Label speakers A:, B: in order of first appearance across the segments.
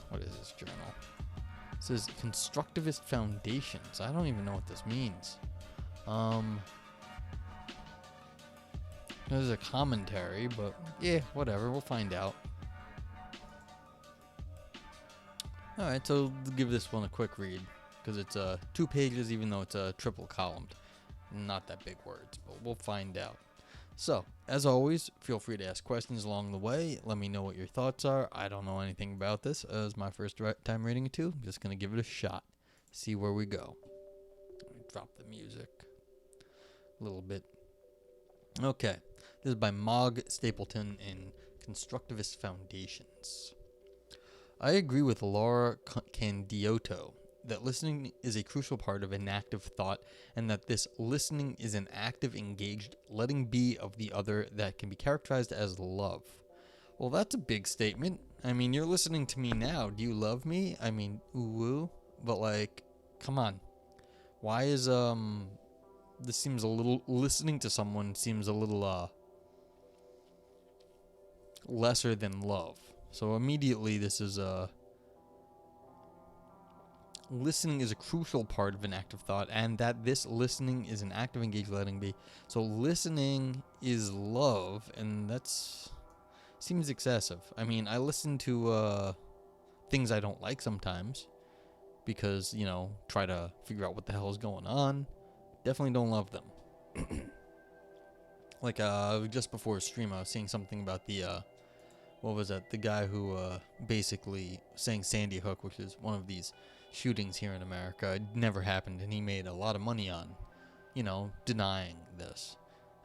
A: what is this journal? It says Constructivist Foundations. I don't even know what this means. There's a commentary, but yeah, whatever. We'll find out. Alright, so I'll give this one a quick read, because it's 2 pages, even though it's triple columned. Not that big words, but we'll find out. So, as always, feel free to ask questions along the way. Let me know what your thoughts are. I don't know anything about this. It's my first time reading it too. I'm just going to give it a shot. See where we go. Let me drop the music a little bit. Okay, this is by Mog Stapleton in Constructivist Foundations. I agree with Laura Candiotto that listening is a crucial part of an active thought, and that this listening is an active, engaged letting be of the other that can be characterized as love. Well, that's a big statement. I mean, you're listening to me now. Do you love me? I mean, ooh, but like, come on. Why is this seems a little, listening to someone seems a little lesser than love. So immediately this is listening is a crucial part of an active thought, and that this listening is an active, engaged letting be. So listening is love, and that's seems excessive. I mean, I listen to things I don't like sometimes because, you know, try to figure out what the hell is going on. Definitely don't love them. Like just before stream I was seeing something about the what was that? The guy who basically sang Sandy Hook, which is one of these shootings here in America. It never happened, and he made a lot of money on, you know, denying this.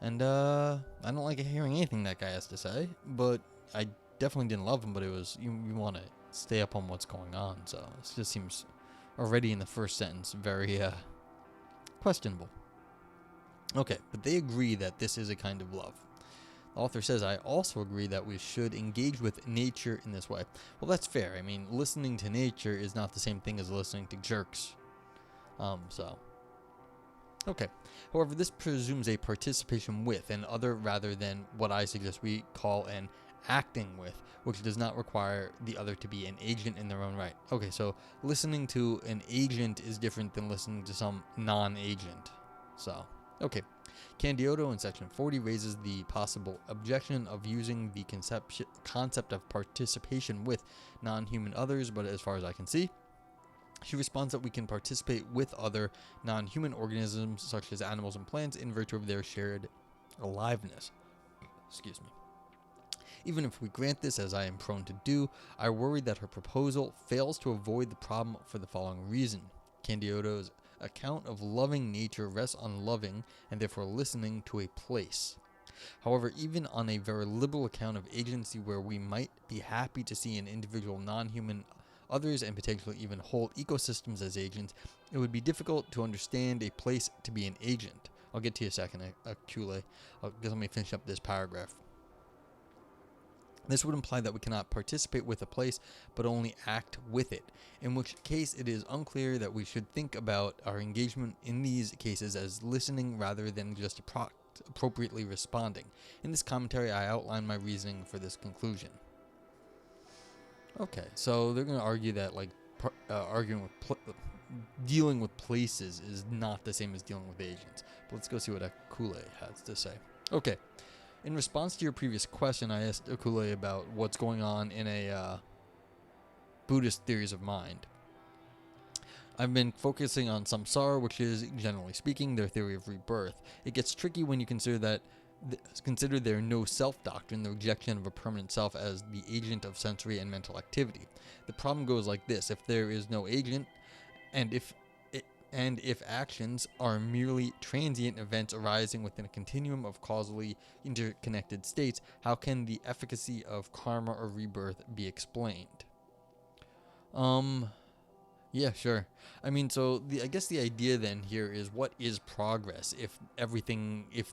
A: And I don't like hearing anything that guy has to say, but I definitely didn't love him. But it was, you want to stay up on what's going on, so it just seems already in the first sentence very questionable. Okay, but they agree that this is a kind of love. The author says, I also agree that we should engage with nature in this way. Well, that's fair. I mean, listening to nature is not the same thing as listening to jerks. Okay. However, this presumes a participation with an other rather than what I suggest we call an acting with, which does not require the other to be an agent in their own right. Okay, so listening to an agent is different than listening to some non-agent. So, okay. Candiotto in section 40 raises the possible objection of using the concept of participation with non-human others, but as far as I can see, she responds that we can participate with other non-human organisms such as animals and plants in virtue of their shared aliveness. Excuse me. Even if we grant this, as I am prone to do, I worry that her proposal fails to avoid the problem for the following reason. Candiotto's account of loving nature rests on loving and therefore listening to a place. However, even on a very liberal account of agency where we might be happy to see an individual non-human others and potentially even whole ecosystems as agents, it would be difficult to understand a place to be an agent. I'll get to you a second, Kule. Let me finish up this paragraph. This would imply that we cannot participate with a place, but only act with it, in which case it is unclear that we should think about our engagement in these cases as listening rather than just appropriately responding. In this commentary, I outline my reasoning for this conclusion. Okay, so they're going to argue that, like, dealing with places is not the same as dealing with agents. But let's go see what Akule has to say. Okay. In response to your previous question, I asked Akule about what's going on in a Buddhist theories of mind. I've been focusing on samsara, which is, generally speaking, their theory of rebirth. It gets tricky when you consider their no-self doctrine, the rejection of a permanent self as the agent of sensory and mental activity. The problem goes like this: if there is no agent, and if actions are merely transient events arising within a continuum of causally interconnected states, how can the efficacy of karma or rebirth be explained? Yeah, sure. I mean, so I guess the idea then here is, what is progress if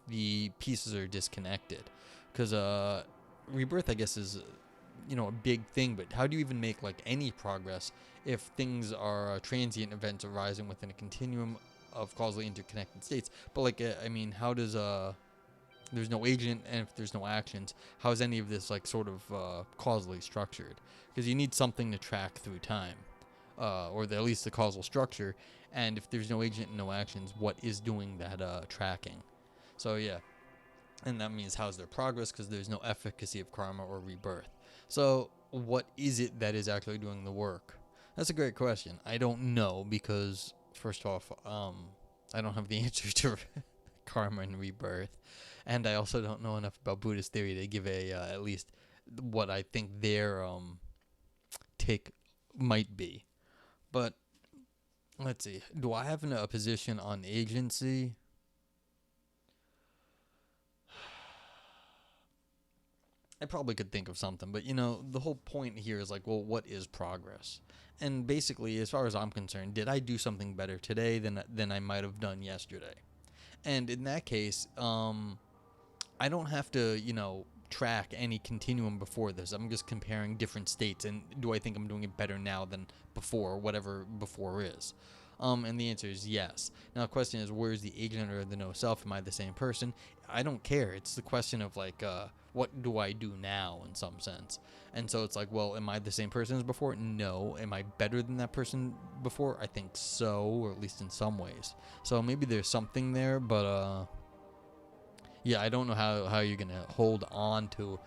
A: the pieces are disconnected? Because rebirth, I guess, is a big thing, but how do you even make like any progress if things are transient events arising within a continuum of causally interconnected states? But like, I mean, how does there's no agent, and if there's no actions, how is any of this like sort of causally structured? Because you need something to track through time, or at least the causal structure. And if there's no agent and no actions, what is doing that tracking? So yeah, and that means how's their progress? Because there's no efficacy of karma or rebirth. So what is it that is actually doing the work? That's a great question. I don't know, because first off, I don't have the answer to karma and rebirth, and I also don't know enough about Buddhist theory to give a at least what I think their take might be. But let's see. Do I have a position on agency? I probably could think of something, but the whole point here is like, well, what is progress? And basically, as far as I'm concerned, did I do something better today than I might have done yesterday? And in that case, I don't have to, track any continuum before this. I'm just comparing different states, and do I think I'm doing it better now than before, whatever before is? And the answer is yes. Now the question is, where's the agent or the no self? Am I the same person? I don't care. It's the question of like, what do I do now in some sense? And so it's like, well, am I the same person as before? No. Am I better than that person before? I think so, or at least in some ways. So maybe there's something there, but yeah, I don't know how you're gonna hold on to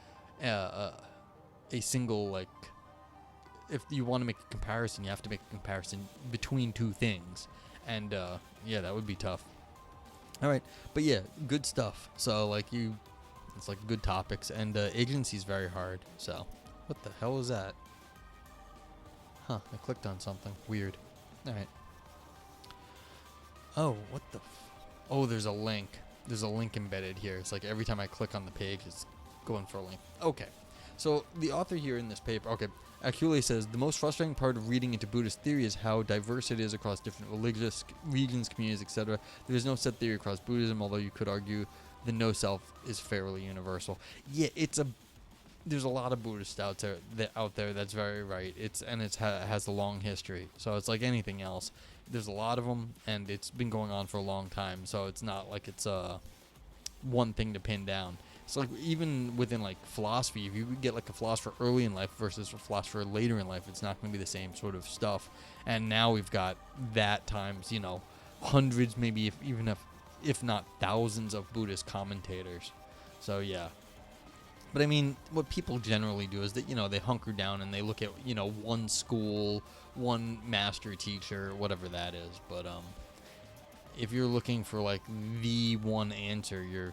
A: a single, like, if you want to make a comparison, you have to make a comparison between two things, and yeah, that would be tough. All right, but yeah, good stuff. So like it's like good topics, and agency is very hard. So what the hell is that? Huh, I clicked on something weird. All right. Oh, what the oh, there's a link. There's a link embedded here. It's like every time I click on the page, it's going for a link. Okay. So the author here in this paper, okay, Akule says, the most frustrating part of reading into Buddhist theory is how diverse it is across different religious regions, communities, etc. There is no set theory across Buddhism, although you could argue the no self is fairly universal. Yeah, there's a lot of Buddhists out there that's very right. It has a long history. So it's like anything else. There's a lot of them, and it's been going on for a long time. So it's not like it's one thing to pin down. It's like even within like philosophy, if you get like a philosopher early in life versus a philosopher later in life, it's not going to be the same sort of stuff. And now we've got that times, hundreds, maybe if not thousands of Buddhist commentators. So yeah. But I mean, what people generally do is that, they hunker down and they look at, one school, one master teacher, whatever that is. But if you're looking for like the one answer, you're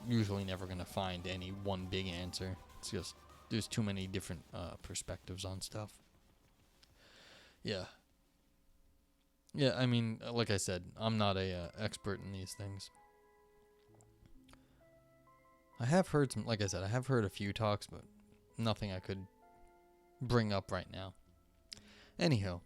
A: usually never going to find any one big answer. It's just there's too many different perspectives on stuff. Yeah. Yeah, I mean, like I said, I'm not a expert in these things. I have heard like I said, I have heard a few talks, but nothing I could bring up right now. Anyhow,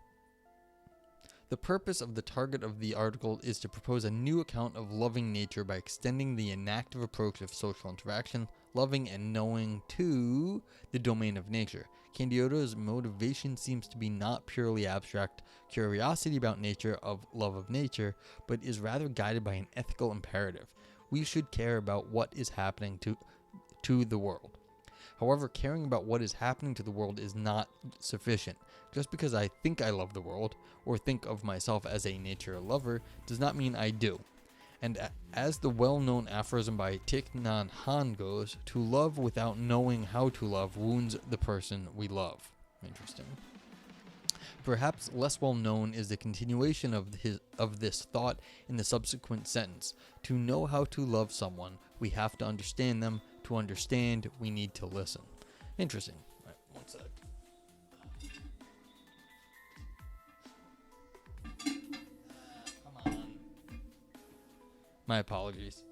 A: the purpose of the target of the article is to propose a new account of loving nature by extending the inactive approach of social interaction, loving and knowing to the domain of nature. Candioto's motivation seems to be not purely abstract curiosity about nature, of love of nature, but is rather guided by an ethical imperative. We should care about what is happening to the world. However, caring about what is happening to the world is not sufficient. Just because I think I love the world, or think of myself as a nature lover, does not mean I do. And as the well-known aphorism by Thich Nhat Hanh goes, to love without knowing how to love wounds the person we love. Interesting. Perhaps less well known is the continuation of this thought in the subsequent sentence. To know how to love someone, we have to understand them. To understand, we need to listen. Interesting. All right, one sec. Come on. My apologies.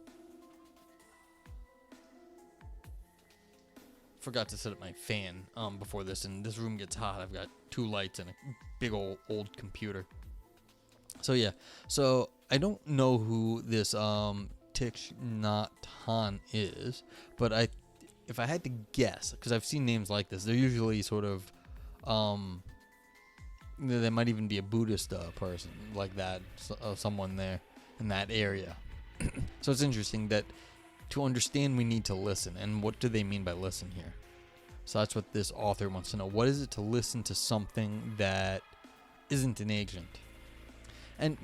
A: Forgot to set up my fan before this, and this room gets hot. I've got 2 lights and a big old computer. So yeah, so I don't know who this Thich Nhat Hanh is, but if I had to guess, because I've seen names like this, they're usually sort of there might even be a Buddhist person like that, someone there in that area. So it's interesting that To understand, we need to listen. And what do they mean by listen here? So that's what this author wants to know. What is it to listen to something that isn't an agent? And,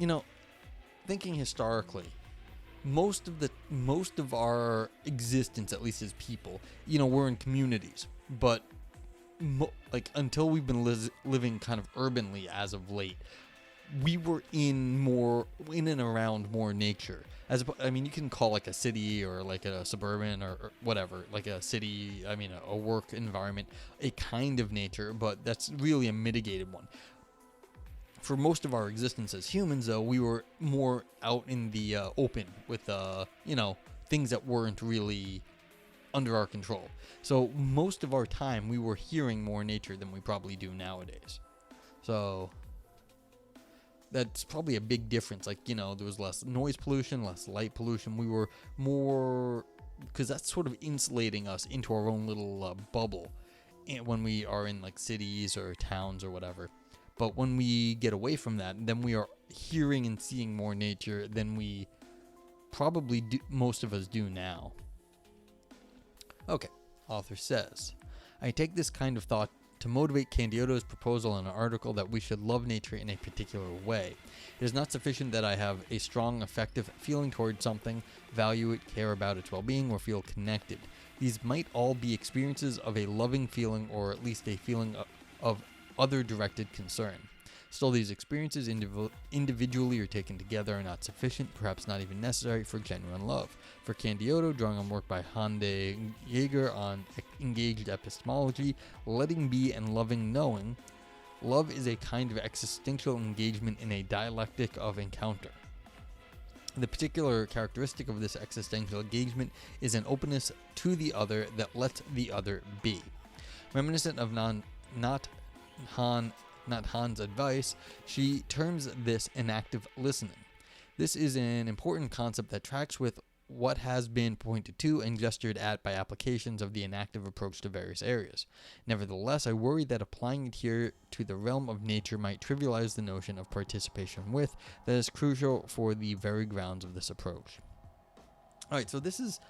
A: thinking historically, most of our existence, at least as people, we're in communities. But until we've been living kind of urbanly as of late, we were in and around more nature. You can call like a city or like a suburban or whatever, like a city, a work environment, a kind of nature, but that's really a mitigated one. For most of our existence as humans, though, we were more out in the open with, things that weren't really under our control. So most of our time, we were hearing more nature than we probably do nowadays. So that's probably a big difference. There was less noise pollution, less light pollution. We were more, because that's sort of insulating us into our own little bubble when we are in like cities or towns or whatever. But when we get away from that, then we are hearing and seeing more nature than we probably do, most of us do now. Okay, author says, I take this kind of thought to motivate Candioto's proposal in an article that we should love nature in a particular way. It is not sufficient that I have a strong, effective feeling toward something, value it, care about its well-being, or feel connected. These might all be experiences of a loving feeling, or at least a feeling of other-directed concern. Still, these experiences individually or taken together are not sufficient, perhaps not even necessary for genuine love. For Candioto, drawing on work by Hande Jaeger on engaged epistemology, letting be and loving knowing, love is a kind of existential engagement in a dialectic of encounter. The particular characteristic of this existential engagement is an openness to the other that lets the other be. Reminiscent of not Han's advice, she terms this an active listening. This is an important concept that tracks with what has been pointed to and gestured at by applications of the inactive approach to various areas. Nevertheless, I worry that applying it here to the realm of nature might trivialize the notion of participation with that is crucial for the very grounds of this approach. Alright, so this is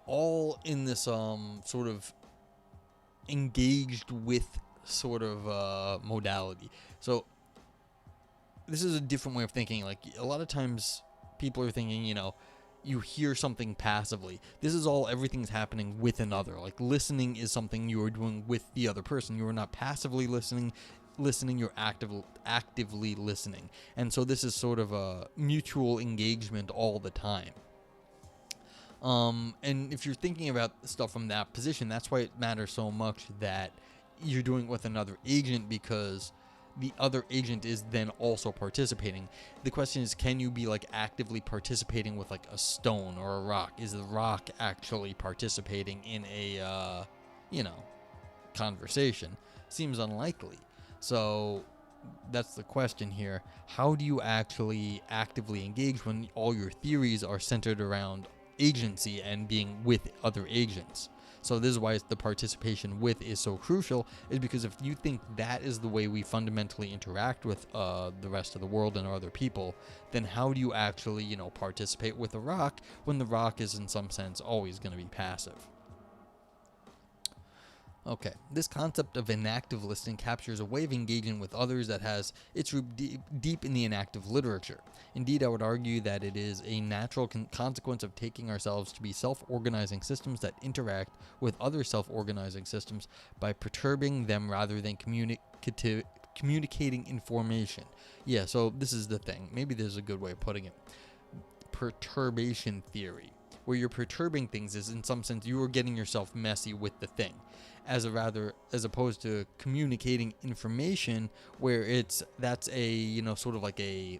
A: all in this sort of engaged with sort of modality. So this is a different way of thinking. Like a lot of times people are thinking, you hear something passively. This is everything's happening with another. Like listening is something you are doing with the other person. You are not passively listening, you're actively listening. And so this is sort of a mutual engagement all the time. And if you're thinking about stuff from that position, that's why it matters so much that you're doing it with another agent, because the other agent is then also participating. The question is, can you be like actively participating with like a stone or a rock? Is the rock actually participating in a, conversation? Seems unlikely. So that's the question here. How do you actually actively engage when all your theories are centered around agency and being with other agents? So this is why the participation with is so crucial, is because if you think that is the way we fundamentally interact with the rest of the world and other people, then how do you actually, participate with a rock when the rock is in some sense always going to be passive? Okay, this concept of inactive listening captures a way of engaging with others that has its root deep in the inactive literature. Indeed, I would argue that it is a natural consequence of taking ourselves to be self-organizing systems that interact with other self-organizing systems by perturbing them rather than communicating information. Yeah, so this is the thing. Maybe this is a good way of putting it. Perturbation theory. Where you're perturbing things is in some sense you are getting yourself messy with the thing, as opposed to communicating information where that's a sort of like a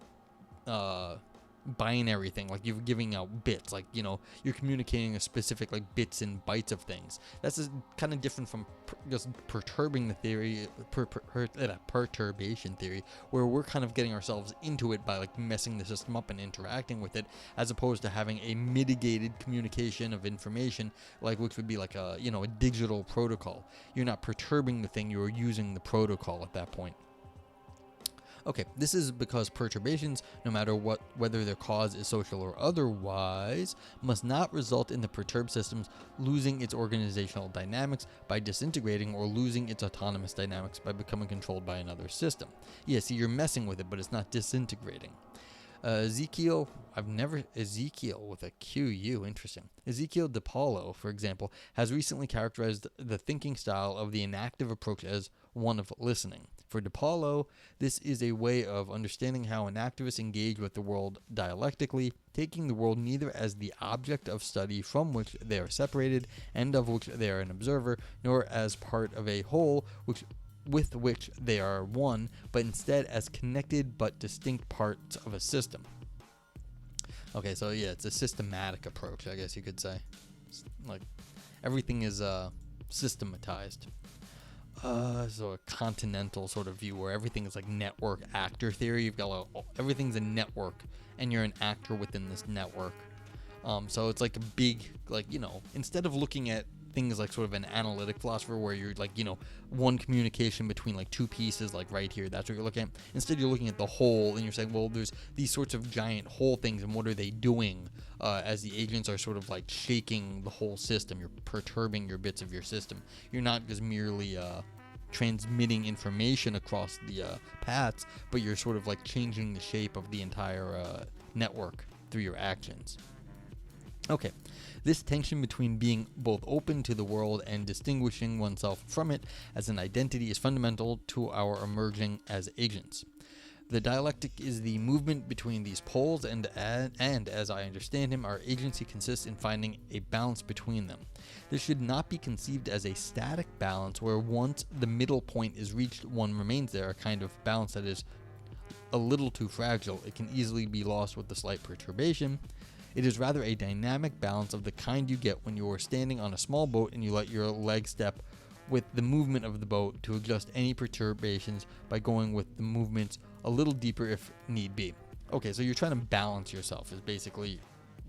A: binary thing, like you're giving out bits, like you're communicating a specific like bits and bytes of things. That's kind of different from just perturbing the theory, perturbation theory, where we're kind of getting ourselves into it by like messing the system up and interacting with it, as opposed to having a mitigated communication of information, like which would be like a a digital protocol. You're not perturbing the thing, you're using the protocol at that point. Okay, this is because perturbations, no matter whether their cause is social or otherwise, must not result in the perturbed systems losing its organizational dynamics by disintegrating or losing its autonomous dynamics by becoming controlled by another system. Yeah, see, you're messing with it, but it's not disintegrating. Ezekiel with a QU, interesting. Ezekiel DePaulo, for example, has recently characterized the thinking style of the inactive approach as one of listening. For DePaulo, this is a way of understanding how inactivists engage with the world dialectically, taking the world neither as the object of study from which they are separated and of which they are an observer, nor as part of a whole with which they are one, but instead as connected but distinct parts of a system. Okay, so yeah, it's a systematic approach, I guess you could say. Like, everything is systematized. So a continental sort of view where everything is like network actor theory. You've got like, everything's a network, and you're an actor within this network. So it's like a big, like, instead of looking at things like sort of an analytic philosopher where you're like, one communication between like two pieces, like right here, that's what you're looking at. Instead, you're looking at the whole, and you're saying, well, there's these sorts of giant whole things, and what are they doing as the agents are sort of like shaking the whole system? You're perturbing your bits of your system. You're not just merely transmitting information across the paths, but you're sort of like changing the shape of the entire network through your actions. Okay, this tension between being both open to the world and distinguishing oneself from it as an identity is fundamental to our emerging as agents. The dialectic is the movement between these poles, and as I understand him, our agency consists in finding a balance between them. This should not be conceived as a static balance where once the middle point is reached, one remains there, a kind of balance that is a little too fragile. It can easily be lost with a slight perturbation. It is rather a dynamic balance of the kind you get when you are standing on a small boat and you let your leg step with the movement of the boat to adjust any perturbations by going with the movements a little deeper if need be. Okay, so you're trying to balance yourself is basically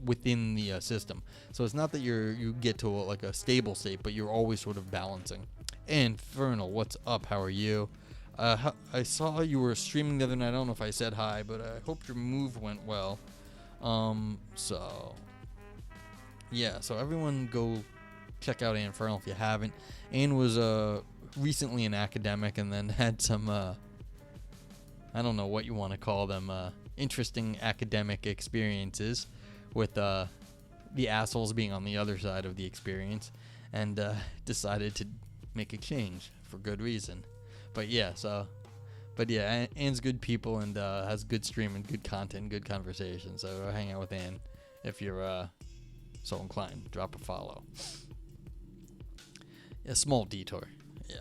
A: within the system. So it's not that you get to like a stable state, but you're always sort of balancing. Infernal, what's up? How are you? I saw you were streaming the other night. I don't know if I said hi, but I hope your move went well. So everyone go check out Infernal if you haven't. Anne was recently an academic and then had some I don't know what you want to call them, interesting academic experiences with the assholes being on the other side of the experience, and decided to make a change for good reason. But Anne's good people and has good stream and good content, good conversation. So hang out with Anne if you're so inclined. Drop a follow. A small detour. Yeah.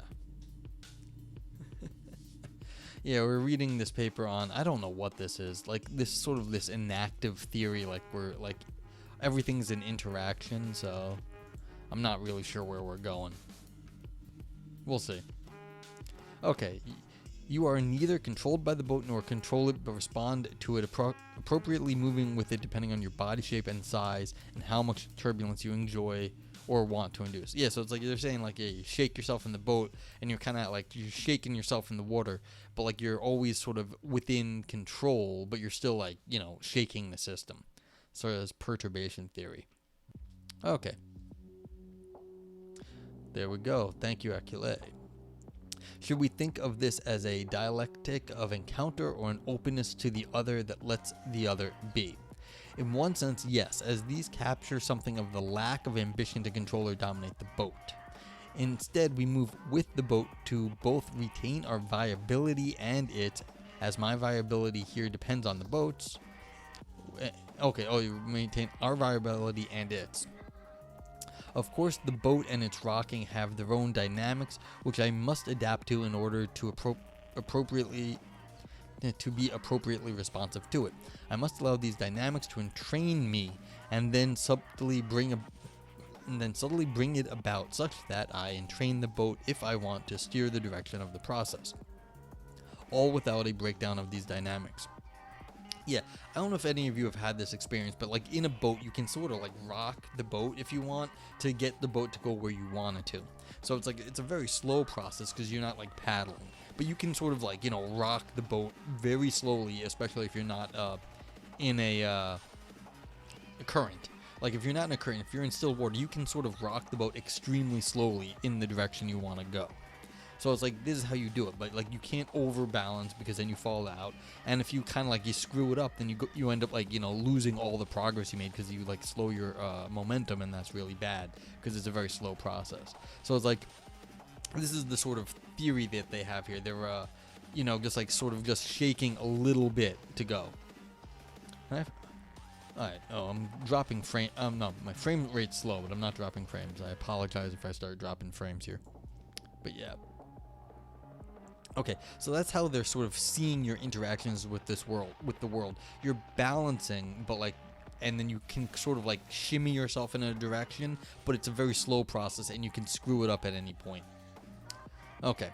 A: Yeah, we're reading this paper on, I don't know what this is, like this inactive theory, like we're like everything's an interaction. So I'm not really sure where we're going. We'll see. Okay. You are neither controlled by the boat nor control it, but respond to it appropriately, moving with it depending on your body shape and size and how much turbulence you enjoy or want to induce. Yeah, so it's like they're saying, like, yeah, you shake yourself in the boat and you're kind of like, you're shaking yourself in the water, but like you're always sort of within control, but you're still like, shaking the system. So there's perturbation theory. Okay. There we go. Thank you, Acule. Should we think of this as a dialectic of encounter or an openness to the other that lets the other be? In one sense, yes, as these capture something of the lack of ambition to control or dominate the boat. Instead, we move with the boat to both retain our viability and its, as my viability here depends on the boat's. You maintain our viability and its. Of course, the boat and its rocking have their own dynamics, which I must adapt to in order to be appropriately responsive to it. I must allow these dynamics to entrain me, and then subtly bring it about such that I entrain the boat if I want to steer the direction of the process, all without a breakdown of these dynamics. Yeah, I don't know if any of you have had this experience, but like in a boat, you can sort of like rock the boat if you want to get the boat to go where you want it to. So it's like, it's a very slow process because you're not like paddling. but you can sort of like, rock the boat very slowly, especially if you're not in a current. Like if you're not in a current, if you're in still water, you can sort of rock the boat extremely slowly in the direction you want to go. So it's like, this is how you do it, but like you can't overbalance because then you fall out. And if you kind of like you screw it up, then you end up like losing all the progress you made because you like slow your momentum, and that's really bad because it's a very slow process. So it's like, this is the sort of theory that they have here. They're just like sort of just shaking a little bit to go. Alright, I'm dropping frame. No, my frame rate's slow, but I'm not dropping frames. I apologize if I start dropping frames here. But yeah. Okay, so that's how they're sort of seeing your interactions with this world, with the world. You're balancing, but like, and then you can sort of like shimmy yourself in a direction, but it's a very slow process, and you can screw it up at any point. Okay.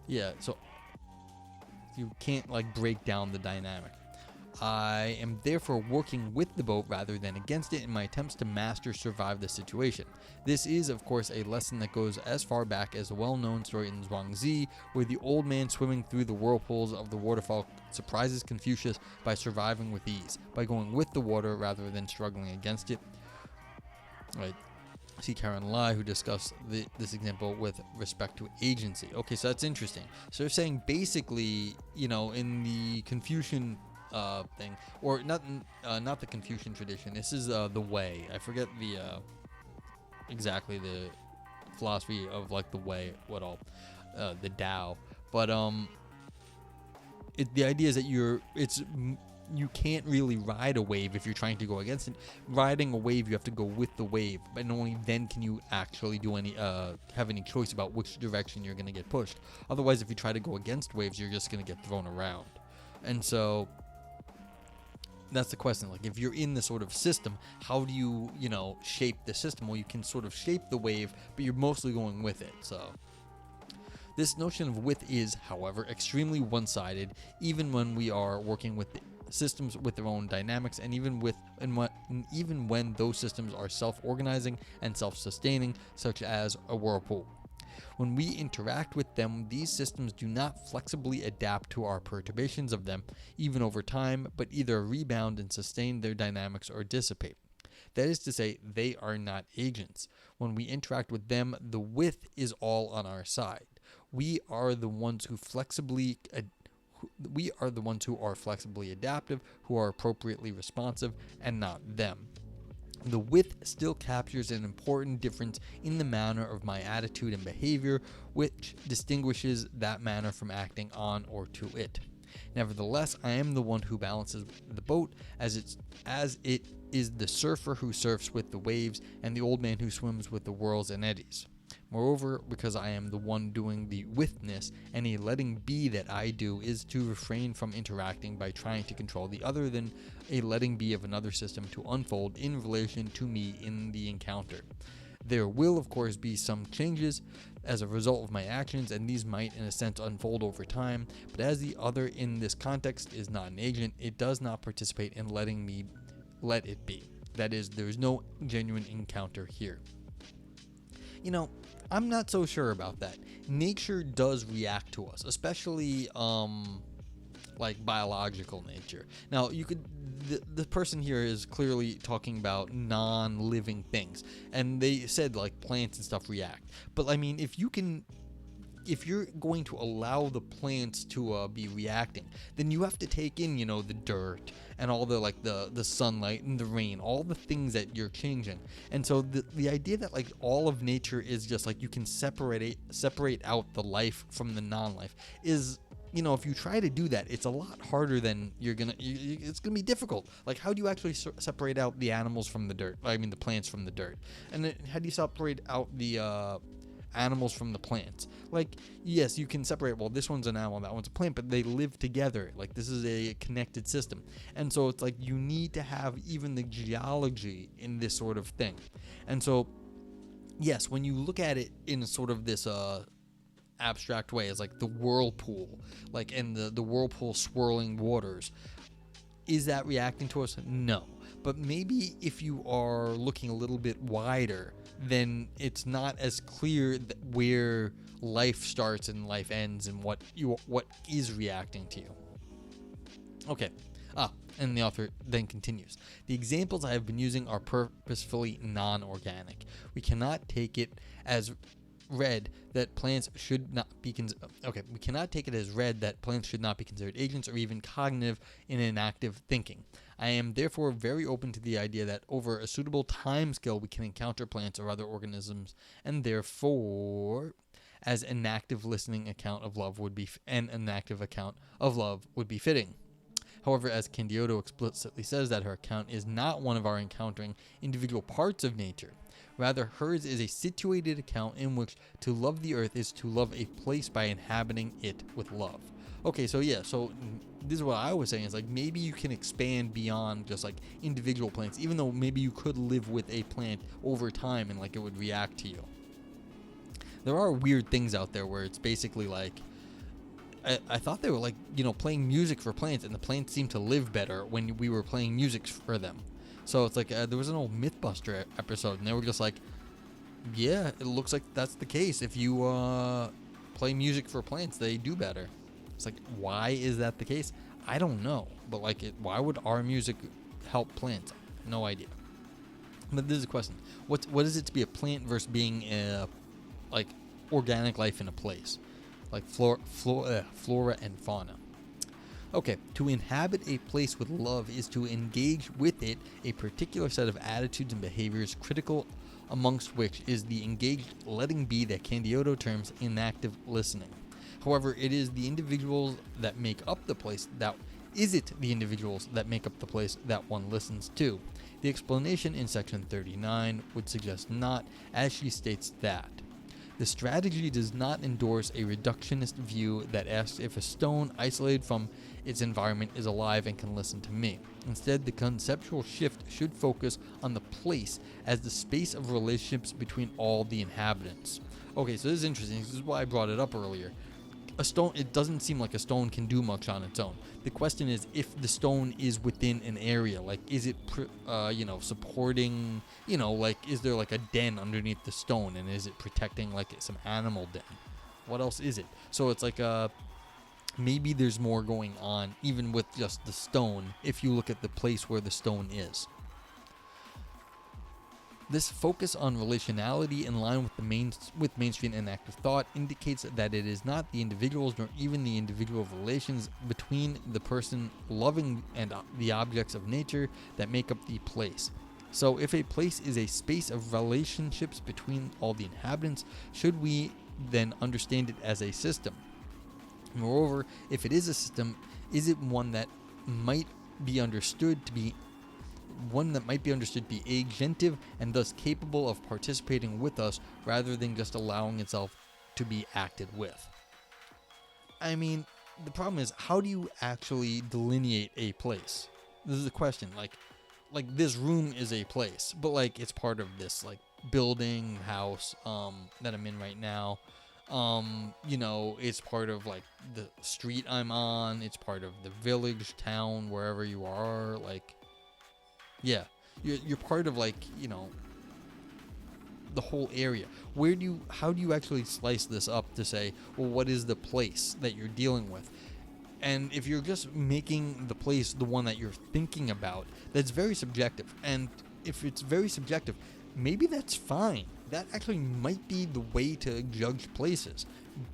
A: Yeah, so you can't like break down the dynamic. I am therefore working with the boat rather than against it in my attempts to survive the situation. This is, of course, a lesson that goes as far back as the well-known story in Zhuangzi, where the old man swimming through the whirlpools of the waterfall surprises Confucius by surviving with ease, by going with the water rather than struggling against it. Right. See Karen Lai, who discussed this example with respect to agency. Okay, so that's interesting. So they're saying basically, in the Confucian thing, or not the Confucian tradition. This is the way. I forget the exactly the philosophy of like the way, the Tao. But the idea is that you can't really ride a wave if you're trying to go against it. Riding a wave, you have to go with the wave, but only then can you actually do have any choice about which direction you're going to get pushed. Otherwise, if you try to go against waves, you're just going to get thrown around. And so that's the question. Like, if you're in the sort of system, how do you, shape the system? Well, you can sort of shape the wave, but you're mostly going with it. So this notion of width is, however, extremely one-sided, even when we are working with systems with their own dynamics, and even when those systems are self-organizing and self-sustaining, such as a whirlpool. When we interact with them, these systems do not flexibly adapt to our perturbations of them, even over time, but either rebound and sustain their dynamics or dissipate. That is to say, they are not agents. When we interact with them, the width is all on our side. We are the ones who are flexibly adaptive, who are appropriately responsive, and not them. The width still captures an important difference in the manner of my attitude and behavior, which distinguishes that manner from acting on or to it. Nevertheless, I am the one who balances the boat, as it is the surfer who surfs with the waves, and the old man who swims with the whirls and eddies. Moreover, because I am the one doing the withness, any letting be that I do is to refrain from interacting by trying to control the other than a letting be of another system to unfold in relation to me in the encounter. There will, of course, be some changes as a result of my actions, and these might, in a sense, unfold over time, but as the other in this context is not an agent, it does not participate in letting me let it be. That is, there is no genuine encounter here. I'm not so sure about that. Nature does react to us, especially like biological nature. Now, the person here is clearly talking about non-living things, and they said like plants and stuff react. But I mean, if you're going to allow the plants to be reacting, then you have to take in, the dirt and all the sunlight and the rain, all the things that you're changing. And so the idea that like all of nature is just like you can separate out the life from the non-life is, if you try to do that, it's a lot harder than it's gonna be difficult. Like, how do you actually separate out the animals from the dirt? I mean, the plants from the dirt. And then how do you separate out the animals from the plants? Like, yes, you can separate, well, this one's an animal, that one's a plant, but they live together. Like, this is a connected system. And so it's like you need to have even the geology in this sort of thing. And so, yes, when you look at it in sort of this abstract way, as like the whirlpool, like, and the whirlpool swirling waters, is that reacting to us? No. But maybe if you are looking a little bit wider, then it's not as clear where life starts and life ends, and what is reacting to you. Okay. And the author then continues. The examples I have been using are purposefully non-organic. We cannot take it as read that plants should not be we cannot take it as read that plants should not be considered agents or even cognitive in an active thinking. I am therefore very open to the idea that over a suitable time scale we can encounter plants or other organisms, and therefore as an active listening account of love would be fitting. However, as Candiotto explicitly says that her account is not one of our encountering individual parts of nature. Rather, hers is a situated account in which to love the earth is to love a place by inhabiting it with love. Okay, so this is what I was saying, is like maybe you can expand beyond just like individual plants, even though maybe you could live with a plant over time and like it would react to you. There are weird things out there where it's basically like, I thought they were like, playing music for plants, and the plants seemed to live better when we were playing music for them. So it's like there was an old Mythbuster episode, and they were just like, yeah, it looks like that's the case. If you play music for plants, they do better. It's like, why is that the case? I don't know. But like, why would our music help plants? No idea. But this is a question. What is it to be a plant versus being like organic life in a place? Like flora and fauna. Okay, to inhabit a place with love is to engage with it a particular set of attitudes and behaviors, critical amongst which is the engaged letting be that Candiotto terms inactive listening. However, it is the individuals that make up the place that one listens to. The explanation in section 39 would suggest not, as she states that. The strategy does not endorse a reductionist view that asks if a stone isolated from its environment is alive and can listen to me. Instead, the conceptual shift should focus on the place as the space of relationships between all the inhabitants. Okay, so this is interesting. This is why I brought it up earlier. A stone, it doesn't seem like a stone can do much on its own. The question is if the stone is within an area, like is it, supporting, like is there like a den underneath the stone, and is it protecting like some animal den? What else is it? So it's like maybe there's more going on even with just the stone if you look at the place where the stone is. This focus on relationality in line with mainstream and active thought indicates that it is not the individuals nor even the individual relations between the person loving and the objects of nature that make up the place. So if a place is a space of relationships between all the inhabitants, should we then understand it as a system? Moreover, if it is a system, is it one that might be understood to be agentive and thus capable of participating with us rather than just allowing itself to be acted with? I mean, the problem is, how do you actually delineate a place? This is the question. Like this room is a place, but like it's part of this like building, house that I'm in right now. It's part of like the street I'm on. It's part of the village, town, wherever you are. Like, yeah, you're part of like, the whole area. How do you actually slice this up to say, well, what is the place that you're dealing with? And if you're just making the place the one that you're thinking about, that's very subjective. And if it's very subjective, maybe that's fine. That actually might be the way to judge places.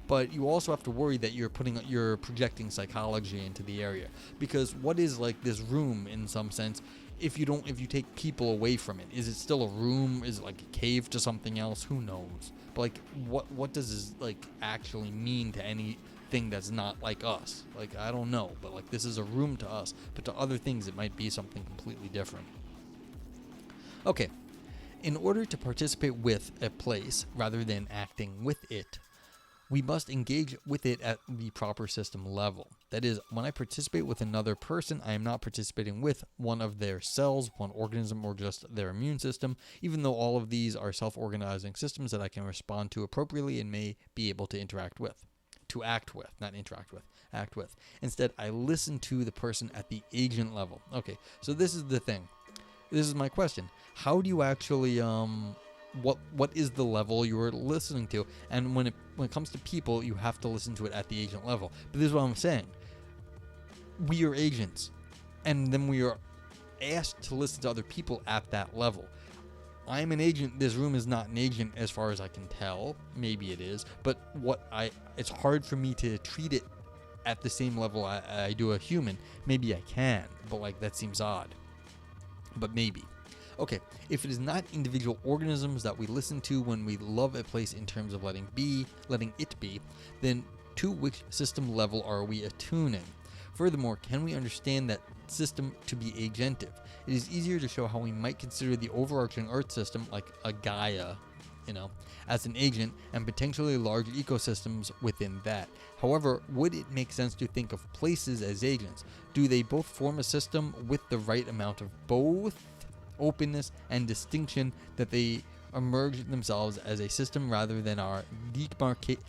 A: But you also have to worry that you're projecting psychology into the area. Because what is like this room in some sense, if you take people away from it? Is it still a room? Is it like a cave to something else? Who knows? But like what does this like actually mean to anything that's not like us? Like, I don't know, but like this is a room to us, but to other things it might be something completely different. Okay. In order to participate with a place rather than acting with it, we must engage with it at the proper system level. That is, when I participate with another person, I am not participating with one of their cells, one organism, or just their immune system, even though all of these are self-organizing systems that I can respond to appropriately and may be able to interact with. To act with, not interact with, act with. Instead, I listen to the person at the agent level. Okay, so this is the thing. This is my question. How do you actually what is the level you're listening to. And when it comes to people, you have to listen to it at the agent level. But this is what I'm saying. We are agents, and then we are asked to listen to other people at that level. I'm an agent. This room is not an agent as far as I can tell. Maybe it is, but it's hard for me to treat it at the same level I do a human. Maybe I can, but like that seems odd. But maybe. Okay, if it is not individual organisms that we listen to when we love a place in terms of letting it be, then to which system level are we attuning? Furthermore, can we understand that system to be agentive? It is easier to show how we might consider the overarching Earth system, like a Gaia, as an agent, and potentially large ecosystems within that. However, would it make sense to think of places as agents? Do they both form a system with the right amount of both openness and distinction that they emerge themselves as a system rather than our demarcating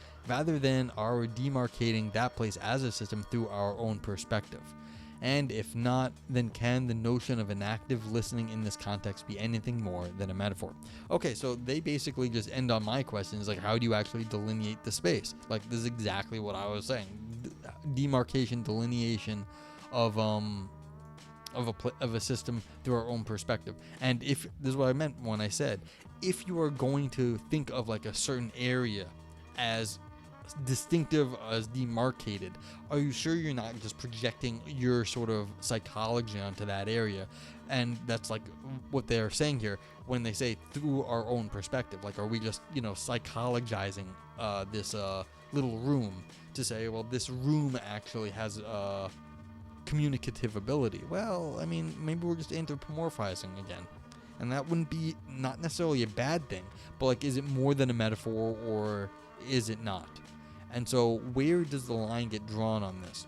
A: that place as a system through our own perspective? And if not, then can the notion of an active listening in this context be anything more than a metaphor? Okay, so they basically just end on my questions, like how do you actually delineate the space? Like this is exactly what I was saying. Demarcation, delineation of a system through our own perspective. And if this is what I meant when I said, if you are going to think of like a certain area as distinctive, as demarcated, are you sure you're not just projecting your sort of psychology onto that area? And that's like what they're saying here when they say through our own perspective. Like, are we just psychologizing this little room to say, well, this room actually has communicative ability? Well, I mean, maybe we're just anthropomorphizing again, and that wouldn't be not necessarily a bad thing, but like, is it more than a metaphor or is it not? And so where does the line get drawn on this?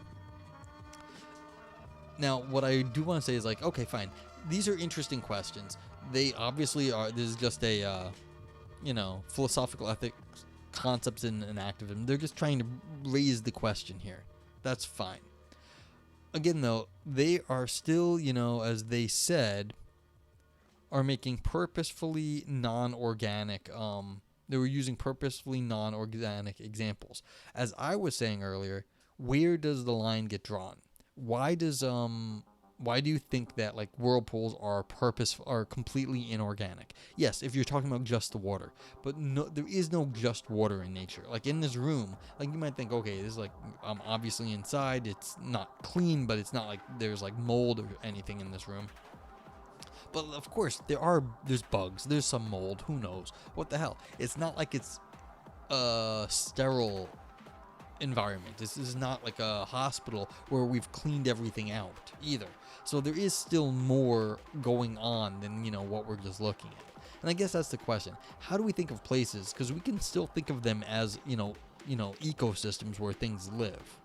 A: Now, what I do want to say is like, okay, fine, these are interesting questions. They obviously are. This is just a philosophical ethics concepts in activism. They're just trying to raise the question here. That's fine. Again, though, they are still, as they said, are making purposefully non-organic, they were using purposefully non-organic examples. As I was saying earlier, where does the line get drawn? Why do you think that like whirlpools are completely inorganic? Yes, if you're talking about just the water, but no, there is no just water in nature. Like in this room, like you might think, okay, this is like obviously inside, it's not clean, but it's not like there's like mold or anything in this room. But of course, there's bugs, there's some mold, who knows? What the hell? It's not like it's a sterile environment. This is not like a hospital where we've cleaned everything out either. So there is still more going on than, what we're just looking at. And I guess that's the question. How do we think of places? Because we can still think of them as, ecosystems where things live.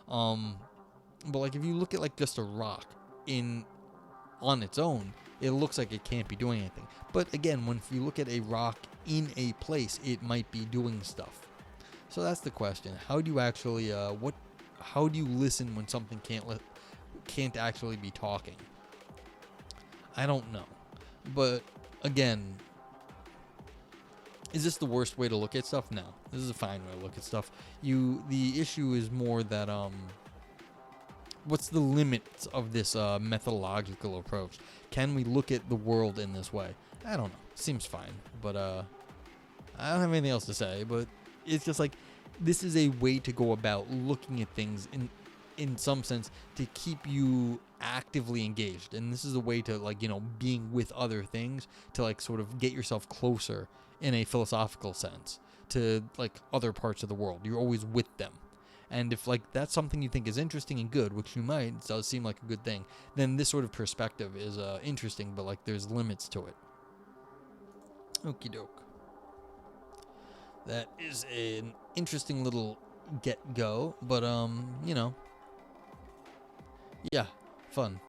A: But like if you look at like just a rock on its own, it looks like it can't be doing anything. But again, if you look at a rock in a place, it might be doing stuff. So that's the question. How do you actually how do you listen when something can't actually be talking? I don't know. But again, is this the worst way to look at stuff? No. This is a fine way to look at stuff. The issue is more that what's the limits of this methodological approach? Can we look at the world in this way? I don't know. Seems fine, but I don't have anything else to say. But it's just like this is a way to go about looking at things in some sense to keep you actively engaged, and this is a way to like being with other things to like sort of get yourself closer in a philosophical sense to like other parts of the world. You're always with them. And if like that's something you think is interesting and good, which you might, it does seem like a good thing, then this sort of perspective is interesting, but like there's limits to it. Okie doke. That is an interesting little get-go, but yeah, fun.